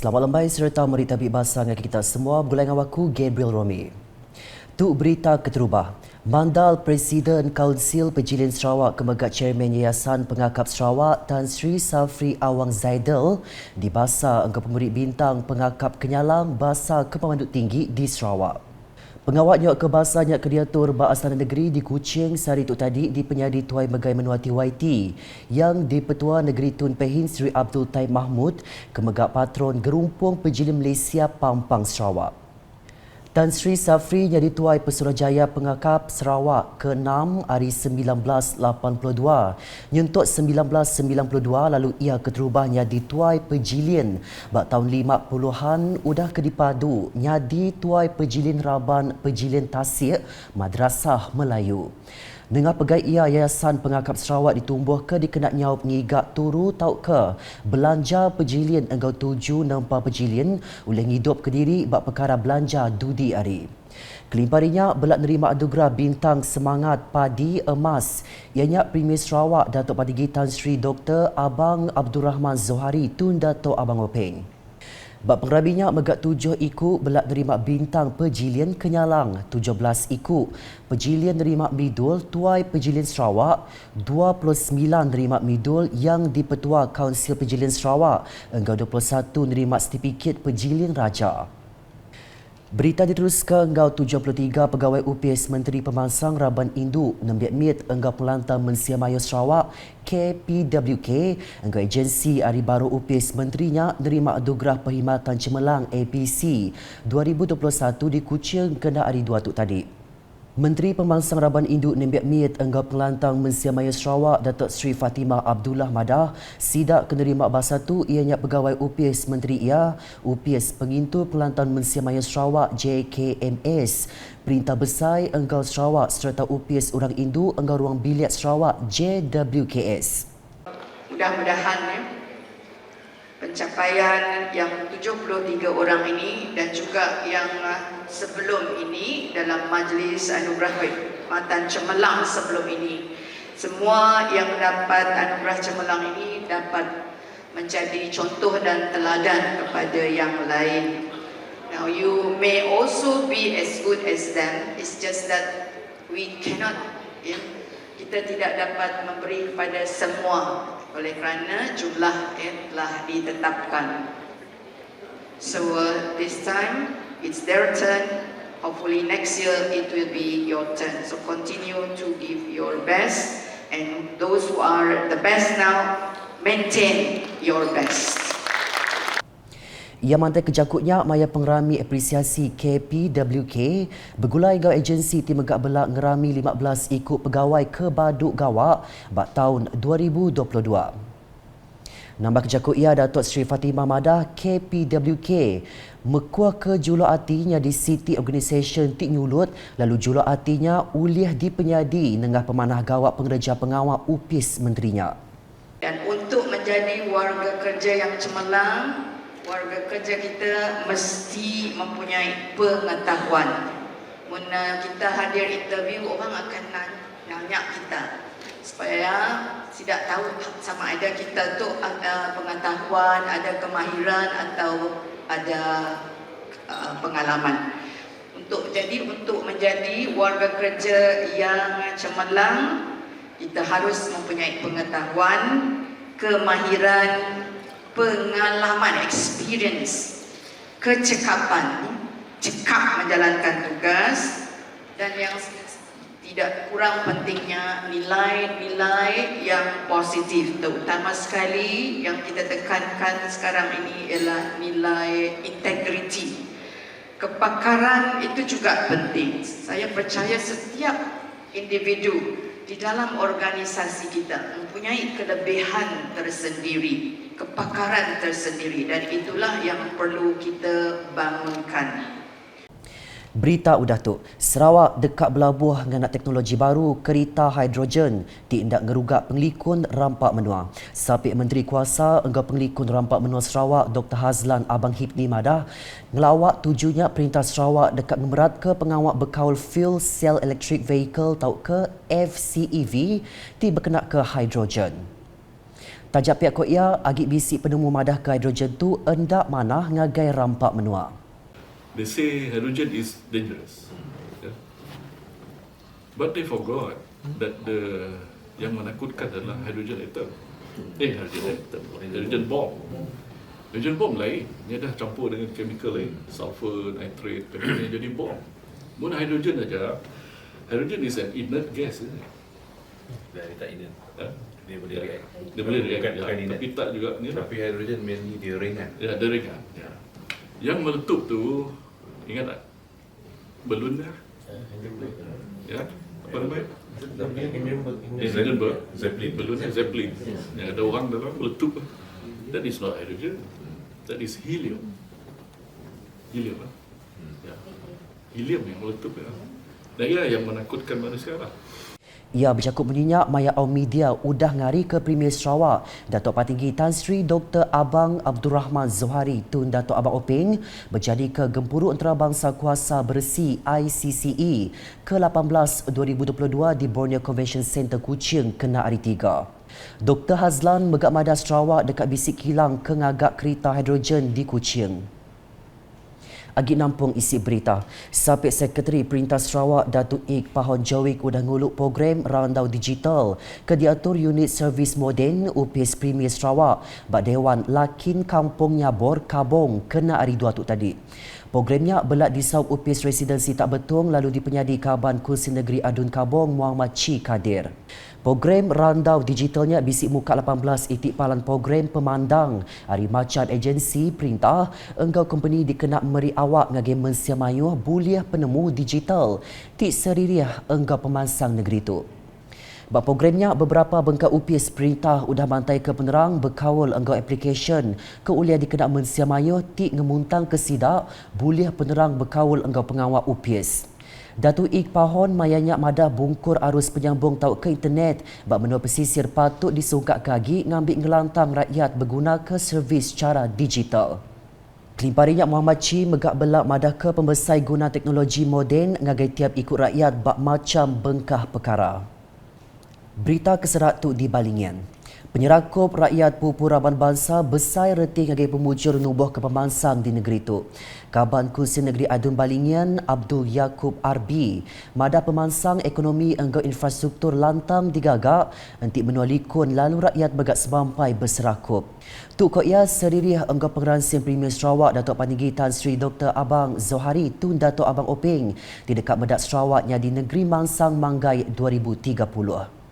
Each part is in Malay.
Selamat lembai serta mari tabik basah dengan kita semua. Bergulai dengan aku, Gabriel Romi. Tu berita keterubah. Mandal Presiden Kaunsil Pejilin Sarawak Kemegat Chairman Yayasan Pengakap Sarawak Tan Sri Safri Awang Zaidel dibasa engkau pemurid bintang pengakap kenyalang basa ke Pemanduk Tinggi di Sarawak. Pengawal nyok ke bahasa nyok kediatur Asana Negeri di Kuching sehari itu tadi di penyadi Tuai Megai Menuati YT yang di Petua Negeri Tun Pehin Sri Abdul Taib Mahmud Kemegak Patron Gerumpung Pejilin Malaysia Pampang Sarawak. Tan Sri Safri jadi Tuai Pesuruhjaya Pengakap Sarawak ke-6 hari 1982. Nyuntuk 1992 lalu ia keterubah nyadi Tuai Pejilin. Bak tahun 50-an udah kedipadu nyadi Tuai Pejilin Raban Pejilin Tasik Madrasah Melayu. Dengan pegai ia Yayasan Pengakap Sarawak ditumbuh ke dikenat nyaup ngigak turu tau ke belanja pejilin enggau tuju nempa pejilin oleh ngidup ke diri bak perkara belanja dudi ari. Kelimparinya belak nerima anugerah bintang semangat padi emas. Ianya Premier Sarawak Datuk Padigi Tan Sri Dr. Abang Abdul Rahman Zohari Tun Datuk Abang Openg. Bak pengrabinya megak 7 iku belak nerima bintang pejilian kenyalang 17 iku. Pejilian nerima midul Tuai Pejilian Sarawak 29 nerima midul yang dipetua Kaunsil Pejilian Sarawak enggau 21 nerima sertifikat Pejilian Raja. Berita diteruskan enggau 73 pegawai UPS Menteri Pemangsang Raban Induk nembiat mit enggau Pelantang Mensia Maya Sarawak KPWK enggau agensi Hari Baru UPS Menterinya nerima anugerah Perkhidmatan Cemerlang APC 2021 di Kuching kena hari 2 tu tadi. Menteri Pemangsang Raban Induk nembiat mit enggau Pelantang Mensia Maya Sarawak Datuk Sri Fatimah Abdullah Madah sidak kenerima bahasa tu ianya pegawai UPS Menteri ia UPS Pengintu Pelantang Mensia Maya Sarawak JKMS Perintah Besar enggau Sarawak serta UPS Orang Induk enggau Ruang Biliat Sarawak JWKS. Mudah-mudahan pencapaian yang 73 orang ini dan juga yang sebelum ini dalam majlis anugerah perkhidmatan cemerlang sebelum ini, semua yang mendapat anugerah cemerlang ini dapat menjadi contoh dan teladan kepada yang lain. Now you may also be as good as them. It's just that we cannot, kita tidak dapat memberi kepada semua oleh kerana jumlah telah ditetapkan. So this time it's their turn. Hopefully next year it will be your turn. So continue to give your best, and those who are the best now, maintain your best. Ia mantai kejakutnya maya pengerami apresiasi KPWK bergulai gau agensi Timegak Belak ngerami 15 ikut pegawai ke Baduk Gawak bak tahun 2022. Nambah kejakut ia Datuk Sri Fatimah Madah KPWK mekuah ke juluk artinya di City Organisation Tik Nyulut lalu juluk artinya uliah di penyadi nengah pemanah gawak pengerja pengawal UPS menterinya. Dan untuk menjadi warga kerja yang cemerlang, warga kerja kita mesti mempunyai pengetahuan. Mula kita hadir interview, orang akan nanya kita supaya tidak tahu sama ada kita tu ada pengetahuan, ada kemahiran atau ada pengalaman. Untuk menjadi warga kerja yang cemerlang, kita harus mempunyai pengetahuan, kemahiran, pengalaman, experience, kecekapan, cekap menjalankan tugas, dan yang tidak kurang pentingnya nilai-nilai yang positif. Terutama sekali yang kita tekankan sekarang ini ialah nilai integriti. Kepakaran itu juga penting. Saya percaya setiap individu di dalam organisasi kita mempunyai kelebihan tersendiri, kepakaran tersendiri, dan itulah yang perlu kita bangunkan. Berita udah tu, Sarawak dekat berlabuh dengan teknologi baru kereta hidrogen tindak ngerugak penglikun rampak menua. Sapik Menteri Kuasa enggau penglikun rampak menua Sarawak Dr. Hazlan Abang Hipni Madah ngelawak tujunya Perintah Sarawak dekat memerat ke pengawal berkaul fuel cell electric vehicle tau ke FCEV ti berkenak ke hidrogen. Tajak pihak Korea, agi bisi penemu madah ke hidrogen tu endak manah ngagai rampak menua. They say hydrogen is dangerous, yeah? But they forgot that yang menakutkan adalah hydrogen atom. Hydrogen bomb. Hydrogen bomb lain, dia dah campur dengan chemical lain, sulfur, nitrate, kemudian jadi bom. Mula hydrogen aja, hydrogen is an inert gas, isn't it? Dia tak inert. Dia boleh react. Dia boleh react, Bukan inert. tapi tak juga ni. Tapi hydrogen mainly dia ringan. Ya, dia ringan. Ya. Yang meletup tu, ingat tak? Balloon dah. Ya, apa namanya? Hindenburg. Zeppelin. Balloon Zeppelin. Yang ada orang dalam meletup. That is not hydrogen. That is helium. Helium lah. Ya. Helium yang meletup ya. Dan ia yang menakutkan manusia lah. Ia bercakap menyenyak maya awam media udah ngari ke Premier Sarawak. Datuk Patinggi Tan Sri Dr. Abang Abdul Rahman Zohari Tun Datuk Abang Openg berjadi ke Gempuruk Antarabangsa Kuasa Bersih ICCE ke-18 2022 di Borneo Convention Centre Kuching kena hari 3. Dr. Hazlan megak madah Sarawak dekat bisik kilang kengagak kereta hidrogen di Kuching. Agi nampung isi berita, Sabit Sekretari Perintah Sarawak Datuk Ik Pahon Jawik udah nguluk program Randau Digital ke diatur unit servis moden UPS Premier Sarawak bak Dewan Lakin Kampung Nyabor Kabong kena hari 2 tu tadi. Programnya belak disaup UPS Residensi Tak Betung lalu dipenyadi Kaban Kursi Negeri Adun Kabong Muhammad Chi Kadir. Program Randau Digitalnya bisik muka 18 itik palan program pemandang hari macan agensi perintah enggau company dikenak meri awak ngage mensiamayuh buliah penemu digital tik seririah enggau pemansang negeri tu. Bak programnya beberapa bengkak UPS perintah udah mantai ke penerang berkawal enggau application ke uliah dikenak mensiamayuh tik ngemuntang ke sidak buliah penerang berkawal enggau pengawal UPS. Datuk Ik Pahon mayanya madah bungkur arus penyambung tau ke internet bak menua pesisir patut disungkak kagi ngambil ngelantang rakyat berguna ke servis secara digital. Kelimparinya Muhammad Chi megak belak madah ke pembesai guna teknologi moden ngagai tiap ikut rakyat bak macam bengkah perkara. Berita keserak tu di Balingian. Penyerakup rakyat Pupuraban Bangsa besai reti ngagai pemujur nubuh kepemansang di negeri itu. Kaban Kursi Negeri Adun Balingian Abdul Yaakob Arbi, madah pemansang ekonomi enggau infrastruktur lantang digagak entik menua likun lalu rakyat begak semampai berserakup. Tuk Koya seririh enggau pengeransin Premier Sarawak Datuk Patinggi Tan Sri Dr. Abang Zohari Tun Datuk Abang Openg di dekat Medak Sarawaknya di Negeri Mansang Manggai 2030.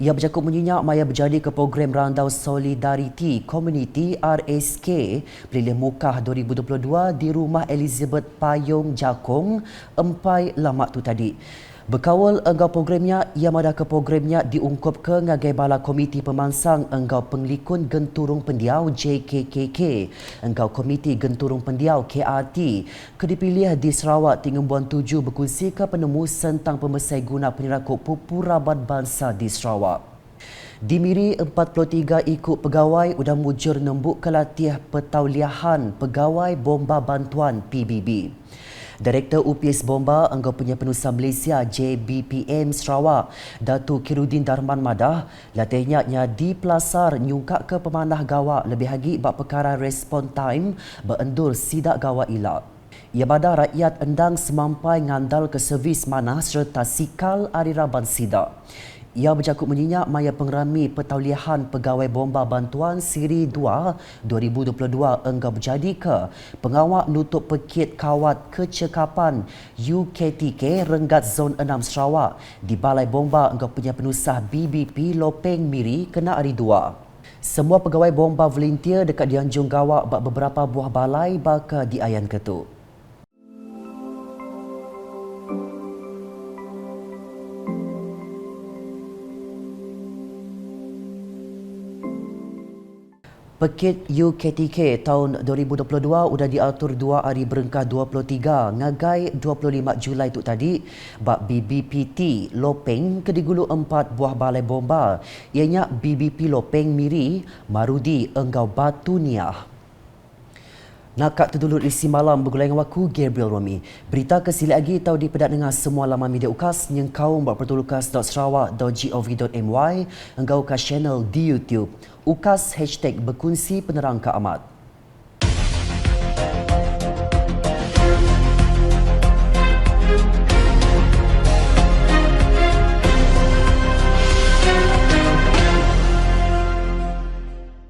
Ia bercakap menyenyak maya berjadi ke program Randau Solidarity Community RSK Pelilih Mukah 2022 di Rumah Elizabeth Payung Jakong, Empai Lamak tu tadi. Berkawal enggau programnya, ia madah ke programnya diungkup ke ngagai bala komiti pemansang enggau penglikun genturung pendiau JKKK, enggau komiti genturung pendiau KRT, kedipilih di Sarawak Tingembuan 7 berkongsi ke penemu tentang pemesai guna penyerakup Pupuraban Bangsa di Sarawak. Di Miri, 43 ikut pegawai udah mujur nembuk kelatih petauliahan pegawai bomba bantuan PBB. Direktur UPS Bomba Enggau Penyepenusan Malaysia JBPM Sarawak Datuk Kirudin Darman Madah latihnya di Pelasar nyungkak ke pemanah gawak lebih lagi bak perkara respon time berendur sidak gawak ilak. Ia madah rakyat endang semampai ngandal ke servis manah serta sikal ariraban sidak. Ia bercakap menyenyak maya pengerami petauliahan pegawai bomba bantuan Siri 2 2022 enggau berjadi ke pengawak nutup pekit kawat kecekapan UKTK Renggat Zon 6 Sarawak di Balai Bomba enggau penusah BBP Lopeng Miri kena hari 2. Semua pegawai bomba volunteer dekat dianjung gawak bak beberapa buah balai baka di Ayan Ketuk. Pekit UKTK tahun 2022 sudah diatur 2 hari berengkah 23 ngagai 25 Julai tu tadi bak BBPT Lopeng kedigulu 4 buah balai bomba ianya BBP Lopeng Miri, Marudi Enggau Batu Niah. Nakak terdulur isi malam bergulai dengan waku Gabriel Romi. Berita kesili lagi tahu dipedat dengan semua laman media ukas yang kaum berpertulukas.sarawak.gov.my enggau ke channel di YouTube. Ukas #berkunsi penerang ke amat.